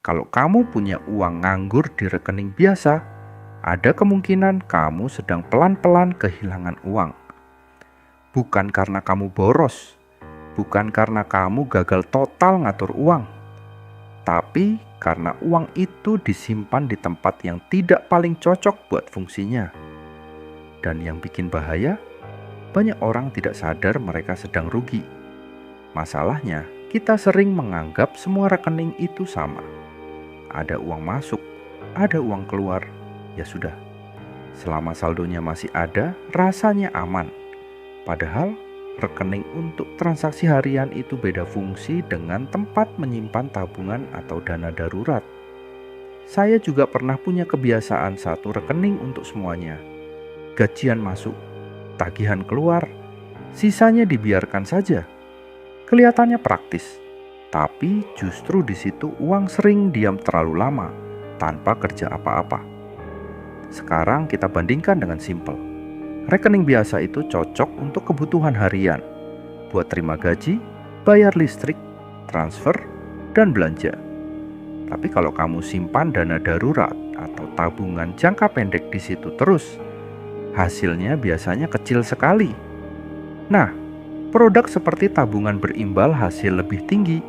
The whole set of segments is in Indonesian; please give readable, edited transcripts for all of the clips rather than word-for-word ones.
Kalau kamu punya uang nganggur di rekening biasa, ada kemungkinan kamu sedang pelan-pelan kehilangan uang. Bukan karena kamu boros, bukan karena kamu gagal total ngatur uang, tapi karena uang itu disimpan di tempat yang tidak paling cocok buat fungsinya. Dan yang bikin bahaya, banyak orang tidak sadar mereka sedang rugi. Masalahnya, kita sering menganggap semua rekening itu sama. Ada uang masuk, ada uang keluar, ya sudah. Selama saldonya masih ada, rasanya aman. Padahal, rekening untuk transaksi harian itu beda fungsi dengan tempat menyimpan tabungan atau dana darurat. Saya juga pernah punya kebiasaan satu rekening untuk semuanya. Gajian masuk, tagihan keluar, sisanya dibiarkan saja. Kelihatannya praktis, tapi justru di situ uang sering diam terlalu lama tanpa kerja apa-apa. Sekarang kita bandingkan dengan simple. Rekening biasa itu cocok untuk kebutuhan harian, buat terima gaji, bayar listrik, transfer, dan belanja. Tapi kalau kamu simpan dana darurat atau tabungan jangka pendek di situ terus, hasilnya biasanya kecil sekali. Nah, produk seperti tabungan berimbal hasil lebih tinggi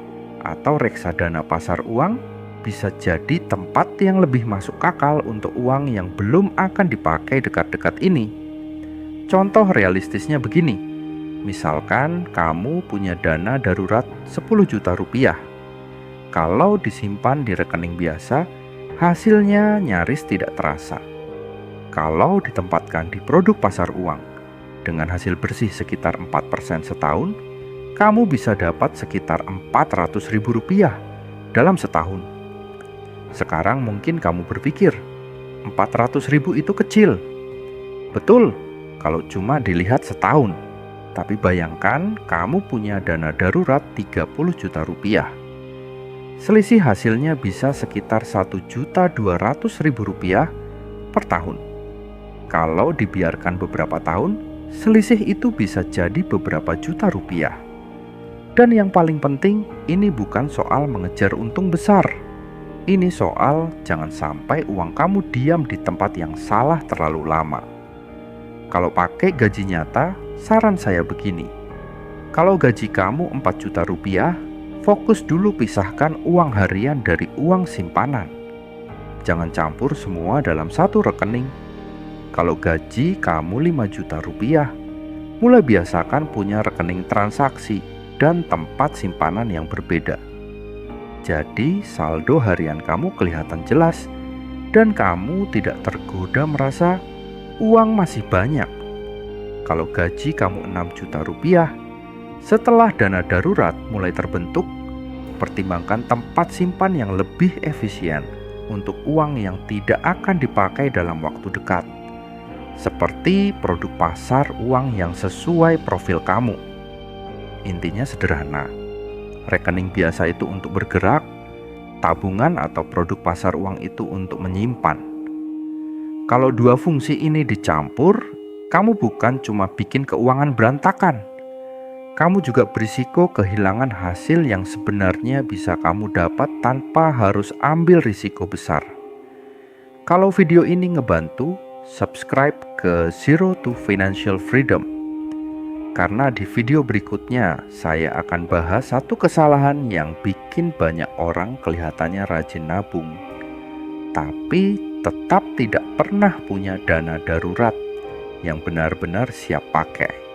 atau reksadana pasar uang bisa jadi tempat yang lebih masuk akal untuk uang yang belum akan dipakai dekat-dekat ini. Contoh realistisnya begini, misalkan kamu punya dana darurat 10 juta rupiah. Kalau disimpan di rekening biasa, hasilnya nyaris tidak terasa. Kalau ditempatkan di produk pasar uang, dengan hasil bersih sekitar 4% setahun, kamu bisa dapat sekitar 400 ribu rupiah dalam setahun. Sekarang mungkin kamu berpikir, 400 ribu itu kecil. Betul, kalau cuma dilihat setahun. Tapi bayangkan kamu punya dana darurat 30 juta rupiah. Selisih hasilnya bisa sekitar 1.200.000 rupiah per tahun. Kalau dibiarkan beberapa tahun, selisih itu bisa jadi beberapa juta rupiah. Dan yang paling penting, ini bukan soal mengejar untung besar. Ini soal jangan sampai uang kamu diam di tempat yang salah terlalu lama. Kalau pakai gaji nyata, saran saya begini. Kalau gaji kamu 4 juta rupiah, fokus dulu pisahkan uang harian dari uang simpanan. Jangan campur semua dalam satu rekening. Kalau gaji kamu 5 juta rupiah, mulai biasakan punya rekening transaksi dan tempat simpanan yang berbeda. Jadi saldo harian kamu kelihatan jelas dan kamu tidak tergoda merasa uang masih banyak. Kalau gaji kamu 6 juta rupiah, setelah dana darurat mulai terbentuk, pertimbangkan tempat simpan yang lebih efisien untuk uang yang tidak akan dipakai dalam waktu dekat. Seperti produk pasar uang yang sesuai profil kamu. Intinya sederhana, rekening biasa itu untuk bergerak, tabungan atau produk pasar uang itu untuk menyimpan. Kalau dua fungsi ini dicampur, kamu bukan cuma bikin keuangan berantakan, kamu juga berisiko kehilangan hasil yang sebenarnya bisa kamu dapat tanpa harus ambil risiko besar. Kalau video ini ngebantu, subscribe ke Zero to Financial Freedom. Karena di video berikutnya saya akan bahas satu kesalahan yang bikin banyak orang kelihatannya rajin nabung, tapi tetap tidak pernah punya dana darurat yang benar-benar siap pakai.